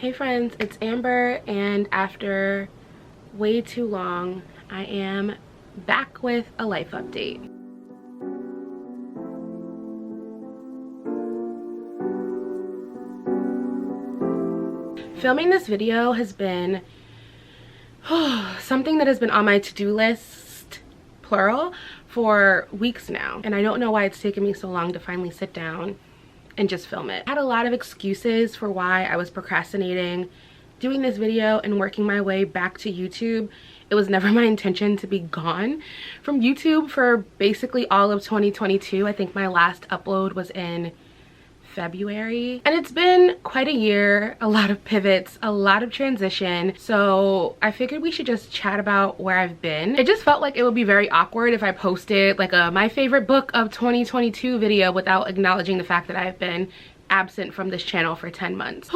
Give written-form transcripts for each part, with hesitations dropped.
Hey friends, it's Amber, and after way too long, I am back with a life update. Filming this video has been something that has been on my to-do list, plural, for weeks now, and I don't know why it's taken me so long to finally sit down and just film it. I had a lot of excuses for why I was procrastinating doing this video and working my way back to YouTube. It was never my intention to be gone from YouTube for basically all of 2022. I think my last upload was in February, and it's been quite a year, a lot of pivots, a lot of transition, so I figured we should just chat about where I've been. It just felt like it would be very awkward if I posted like a my favorite book of 2022 video without acknowledging the fact that I've been absent from this channel for 10 months.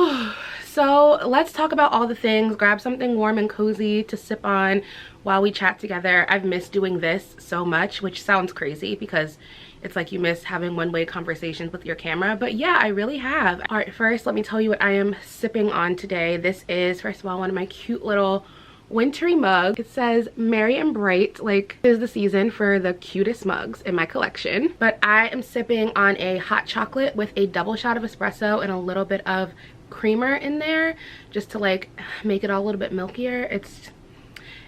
So let's talk about all the things. Grab something warm and cozy to sip on while we chat together. I've missed doing this so much, which sounds crazy because it's like you miss having one-way conversations with your camera, but yeah, I really have. All right, first let me tell you what I am sipping on today. This is, first of all, one of my cute little wintry mugs. It says merry and bright, like it is the season for the cutest mugs in my collection. But I am sipping on a hot chocolate with a double shot of espresso and a little bit of creamer in there, just to like make it all a little bit milkier. It's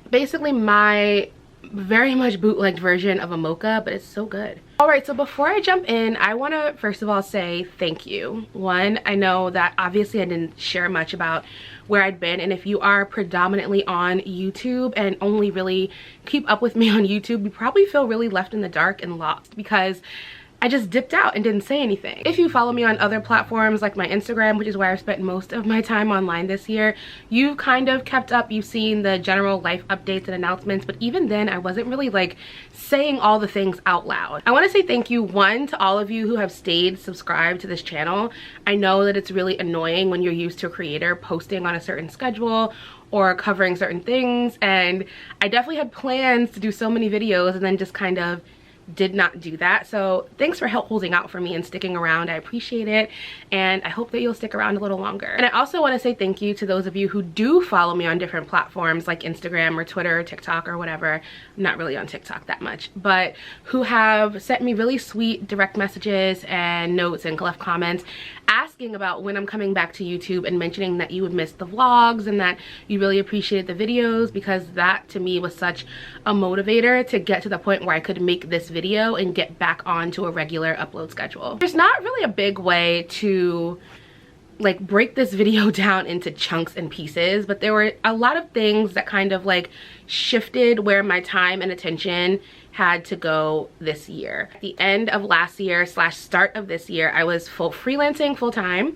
basically my very much bootlegged version of a mocha, but it's so good. All right, so before I jump in, I want to first of all say thank you. One, I know that obviously I didn't share much about where I'd been, and if you are predominantly on YouTube and only really keep up with me on YouTube, you probably feel really left in the dark and lost because I just dipped out and didn't say anything. If you follow me on other platforms like my Instagram, which is where I've spent most of my time online this year, you've kind of kept up. You've seen the general life updates and announcements, but even then I wasn't really like saying all the things out loud. I want to say thank you, one, to all of you who have stayed subscribed to this channel. I know that it's really annoying when you're used to a creator posting on a certain schedule or covering certain things, and I definitely had plans to do so many videos and then just kind of did not do that. So thanks for holding out for me and sticking around. I appreciate it, and I hope that you'll stick around a little longer. And I also want to say thank you to those of you who do follow me on different platforms like Instagram or Twitter or TikTok or whatever. I'm not really on TikTok that much, but who have sent me really sweet direct messages and notes and left comments asking about when I'm coming back to YouTube and mentioning that you would miss the vlogs and that you really appreciated the videos, because that to me was such a motivator to get to the point where I could make this video and get back onto a regular upload schedule. There's not really a big way to like break this video down into chunks and pieces, but there were a lot of things that kind of like shifted where my time and attention had to go this year. At the end of last year / start of this year, I was freelancing full-time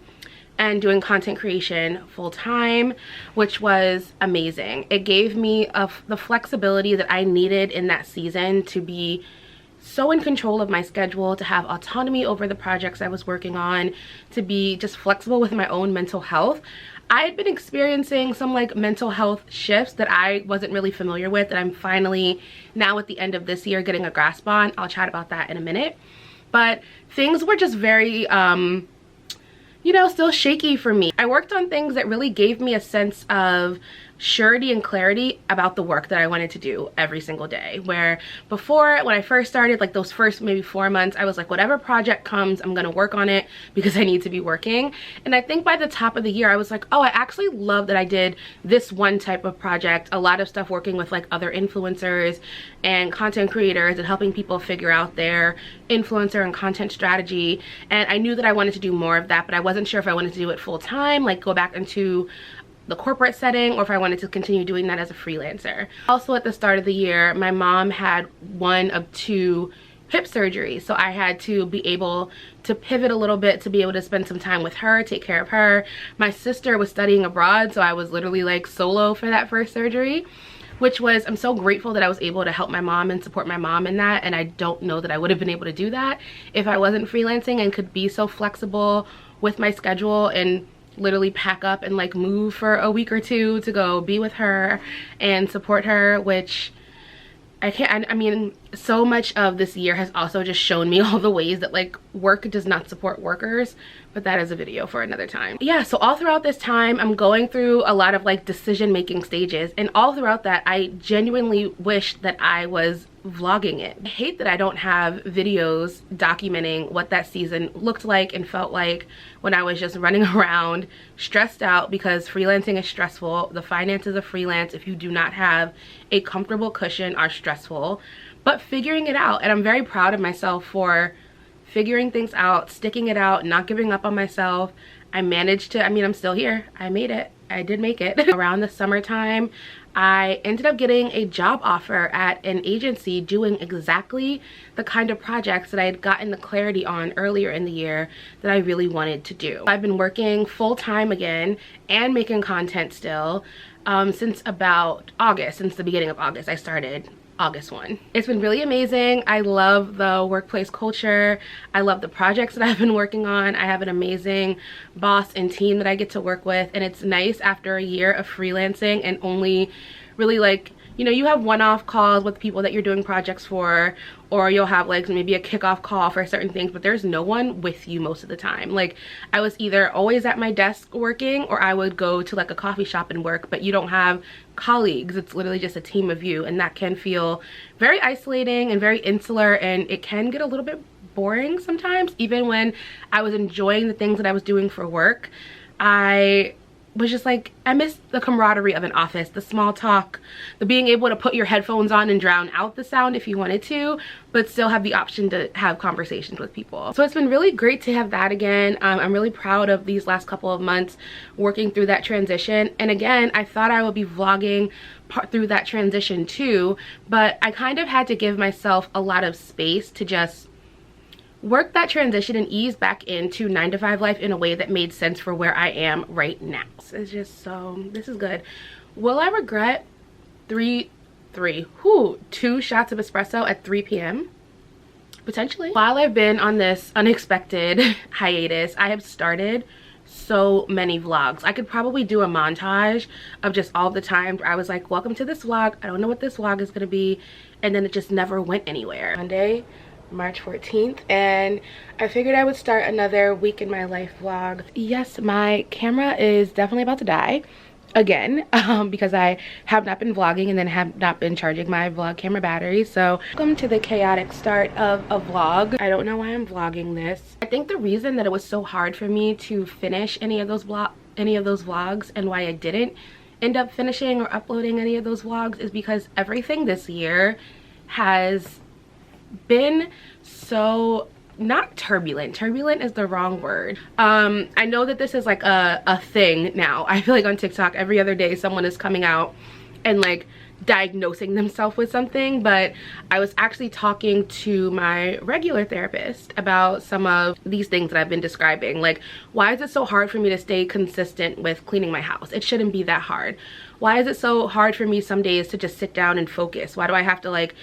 and doing content creation full-time, which was amazing. It gave me the flexibility that I needed in that season to be so in control of my schedule, to have autonomy over the projects I was working on, to be just flexible with my own mental health. I had been experiencing some like mental health shifts that I wasn't really familiar with, that I'm finally now at the end of this year getting a grasp on. I'll chat about that in a minute. But things were just very you know, still shaky for me. I worked on things that really gave me a sense of surety and clarity about the work that I wanted to do every single day. Where before, when I first started, like those first maybe 4 months, I was like, whatever project comes, I'm gonna work on it because I need to be working. And I think by the top of the year, I was like, oh, I actually love that I did this one type of project. A lot of stuff working with like other influencers and content creators and helping people figure out their influencer and content strategy. And I knew that I wanted to do more of that, but I wasn't sure if I wanted to do it full time, like go back into the corporate setting, or if I wanted to continue doing that as a freelancer. Also at the start of the year, my mom had one of 2 hip surgeries, so I had to be able to pivot a little bit to be able to spend some time with her, take care of her. My sister was studying abroad, so I was literally like solo for that first surgery, which was, I'm so grateful that I was able to help my mom and support my mom in that, and I don't know that I would have been able to do that if I wasn't freelancing and could be so flexible with my schedule and literally pack up and like move for a week or 2 to go be with her and support her, which I mean, so much of this year has also just shown me all the ways that like work does not support workers, but that is a video for another time. Yeah, so all throughout this time, I'm going through a lot of like decision-making stages, and all throughout that, I genuinely wish that I was vlogging it. I hate that I don't have videos documenting what that season looked like and felt like when I was just running around stressed out, because freelancing is stressful. The finances of freelance, if you do not have a comfortable cushion, are stressful, but figuring it out. And I'm very proud of myself for figuring things out, sticking it out, not giving up on myself. I managed to, I mean, I'm still here. I made it. I did make it. Around the summertime, I ended up getting a job offer at an agency doing exactly the kind of projects that I had gotten the clarity on earlier in the year that I really wanted to do. I've been working full-time again and making content still since about August. Since the beginning of August, I started August 1. It's been really amazing. I love the workplace culture. I love the projects that I've been working on. I have an amazing boss and team that I get to work with, and it's nice after a year of freelancing and only really like, you know, you have one-off calls with people that you're doing projects for, or you'll have like maybe a kickoff call for certain things, but there's no one with you most of the time. Like, I was either always at my desk working, or I would go to like a coffee shop and work, but you don't have colleagues. It's literally just a team of you, and that can feel very isolating and very insular, and it can get a little bit boring sometimes. Even when I was enjoying the things that I was doing for work, I was just like, I miss the camaraderie of an office, the small talk, the being able to put your headphones on and drown out the sound if you wanted to, but still have the option to have conversations with people. So it's been really great to have that again. I'm really proud of these last couple of months working through that transition. And again, I thought I would be vlogging through that transition too, but I kind of had to give myself a lot of space to just work that transition and ease back into 9-to-5 life in a way that made sense for where I am right now. It's just so, this is good. Will I regret 2 shots of espresso at 3 p.m? Potentially. While I've been on this unexpected hiatus, I have started so many vlogs. I could probably do a montage of just all the times where I was like, welcome to this vlog. I don't know what this vlog is gonna be. And then it just never went anywhere. Monday, March 14th, and I figured I would start another week in my life vlog. Yes, my camera is definitely about to die again because I have not been vlogging and then have not been charging my vlog camera battery. So welcome to the chaotic start of a vlog. I don't know why I'm vlogging this. I think the reason that it was so hard for me to finish any of those vlogs and why I didn't end up finishing or uploading any of those vlogs is because everything this year has been so, not turbulent is the wrong word. I know that this is like a thing now. I feel like on TikTok every other day someone is coming out and like diagnosing themselves with something, but I was actually talking to my regular therapist about some of these things that I've been describing. Like, why is it so hard for me to stay consistent with cleaning my house? It shouldn't be that hard. Why is it so hard for me some days to just sit down and focus? Why do I have to like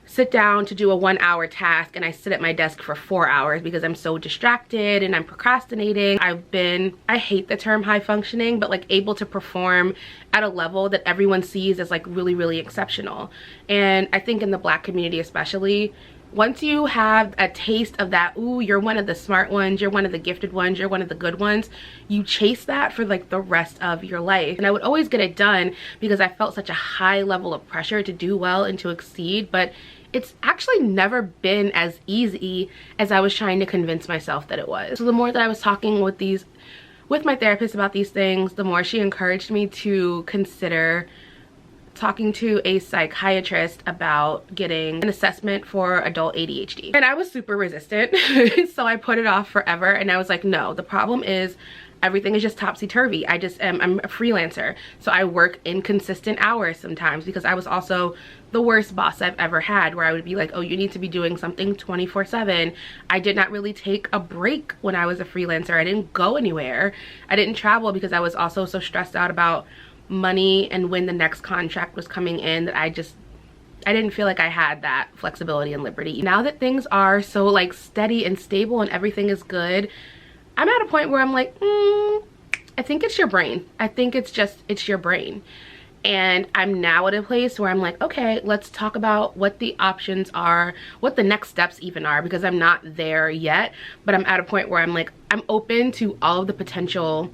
sit down to do a 1-hour task and I sit at my desk for 4 hours because I'm so distracted and I'm procrastinating? I hate the term high functioning, but like able to perform at a level that everyone sees as like really, really exceptional. And I think in the Black community especially, once you have a taste of that, ooh, you're one of the smart ones, you're one of the gifted ones, you're one of the good ones, you chase that for like the rest of your life. And I would always get it done because I felt such a high level of pressure to do well and to exceed, but it's actually never been as easy as I was trying to convince myself that it was. So the more that I was talking with my therapist about these things, the more she encouraged me to consider talking to a psychiatrist about getting an assessment for adult ADHD. And I was super resistant, so I put it off forever, and I was like, no, the problem is everything is just topsy-turvy. I'm a freelancer, so I work inconsistent hours sometimes because I was also the worst boss I've ever had, where I would be like, oh, you need to be doing something 24/7. I did not really take a break when I was a freelancer. I didn't go anywhere. I didn't travel because I was also so stressed out about money and when the next contract was coming in that I didn't feel like I had that flexibility and liberty. Now that things are so like steady and stable and everything is good, I'm at a point where I'm like, I think it's your brain. I think it's your brain. And I'm now at a place where I'm like, okay, let's talk about what the options are, what the next steps even are, because I'm not there yet, but I'm at a point where I'm like, I'm open to all of the potential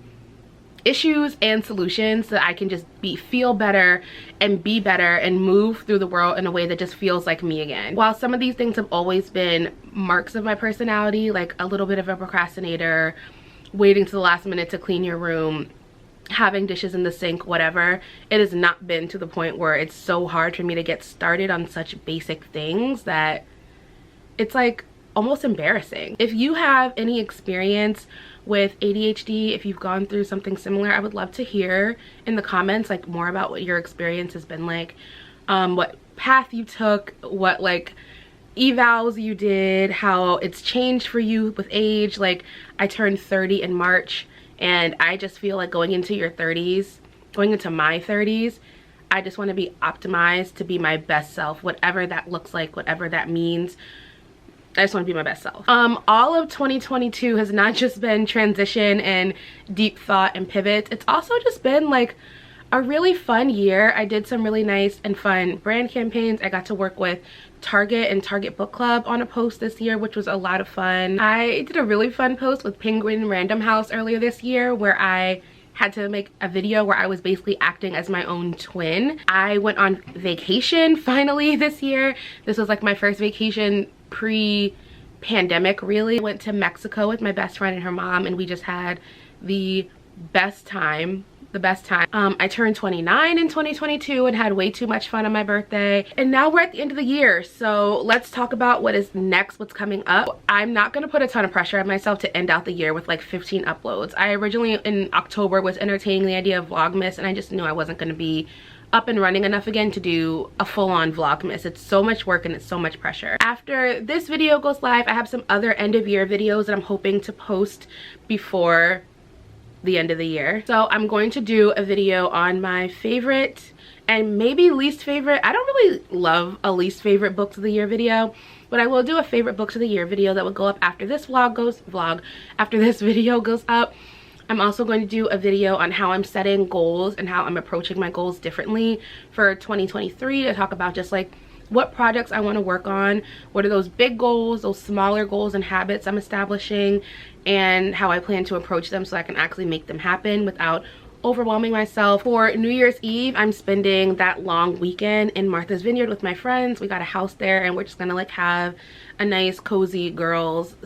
issues and solutions so that I can just feel better and be better and move through the world in a way that just feels like me again. While some of these things have always been marks of my personality, like a little bit of a procrastinator, waiting to the last minute to clean your room, having dishes in the sink, whatever, it has not been to the point where it's so hard for me to get started on such basic things that it's like almost embarrassing. If you have any experience with ADHD, if you've gone through something similar, I would love to hear in the comments like more about what your experience has been like, what path you took, what like evals you did, how it's changed for you with age. Like, I turned 30 in March, and I just feel like going into my 30s, I just want to be optimized to be my best self, whatever that looks like, whatever that means. I just want to be my best self. All of 2022 has not just been transition and deep thought and pivots. It's also just been like a really fun year. I did some really nice and fun brand campaigns. I got to work with Target and Target Book Club on a post this year, which was a lot of fun. I did a really fun post with Penguin Random House earlier this year where I had to make a video where I was basically acting as my own twin. I went on vacation finally this year. This was like my first vacation pre-pandemic, really. I went to Mexico with my best friend and her mom, and we just had the best time. I turned 29 in 2022 and had way too much fun on my birthday. And now we're at the end of the year, so let's talk about what is next, what's coming up. I'm not gonna put a ton of pressure on myself to end out the year with like 15 uploads. I originally in October was entertaining the idea of Vlogmas, and I just knew I wasn't gonna be up and running enough again to do a full-on Vlogmas. It's so much work and it's so much pressure. After this video goes live, I have some other end of year videos that I'm hoping to post before the end of the year. So I'm going to do a video on my favorite and maybe least favorite. I don't really love a least favorite books of the year video, but I will do a favorite books of the year video that will go up after this after this video goes up. I'm also going to do a video on how I'm setting goals and how I'm approaching my goals differently for 2023, to talk about just like what projects I want to work on, what are those big goals, those smaller goals and habits I'm establishing, and how I plan to approach them so I can actually make them happen without overwhelming myself. For New Year's Eve, I'm spending that long weekend in Martha's Vineyard with my friends. We got a house there, and we're just gonna like have a nice cozy girls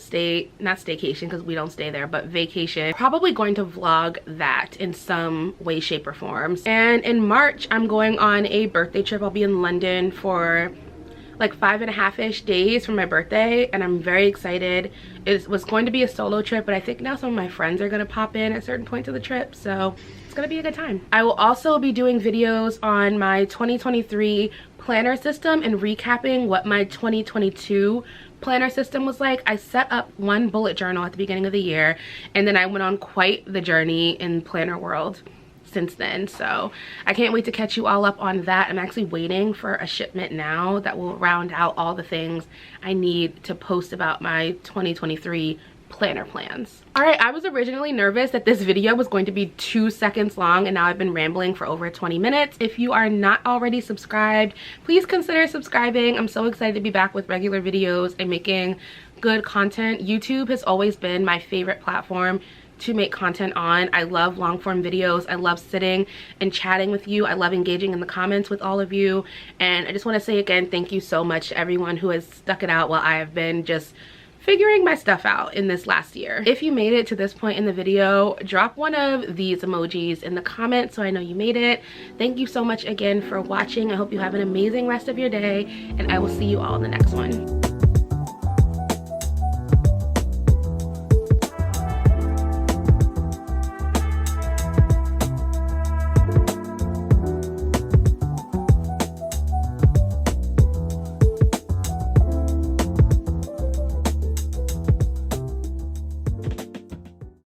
not staycation because we don't stay there, but vacation. Probably going to vlog that in some way, shape, or form. And in March, I'm going on a birthday trip. I'll be in London for like 5.5-ish days for my birthday, and I'm very excited. It was going to be a solo trip, but I think now some of my friends are gonna pop in at certain points of the trip, so it's gonna be a good time. I will also be doing videos on my 2023 planner system and recapping what my 2022 planner system was like. I set up one bullet journal at the beginning of the year, and then I went on quite the journey in planner world since then, so I can't wait to catch you all up on that. I'm actually waiting for a shipment now that will round out all the things I need to post about my 2023 planner plans. All right, I was originally nervous that this video was going to be 2 seconds long, and now I've been rambling for over 20 minutes. If you are not already subscribed, please consider subscribing. I'm so excited to be back with regular videos and making good content. YouTube has always been my favorite platform to make content on. I love long form videos. I love sitting and chatting with you. I love engaging in the comments with all of you. And I just want to say again, thank you so much to everyone who has stuck it out while I have been just figuring my stuff out in this last year. If you made it to this point in the video, drop one of these emojis in the comments so I know you made it. Thank you so much again for watching. I hope you have an amazing rest of your day, and I will see you all in the next one.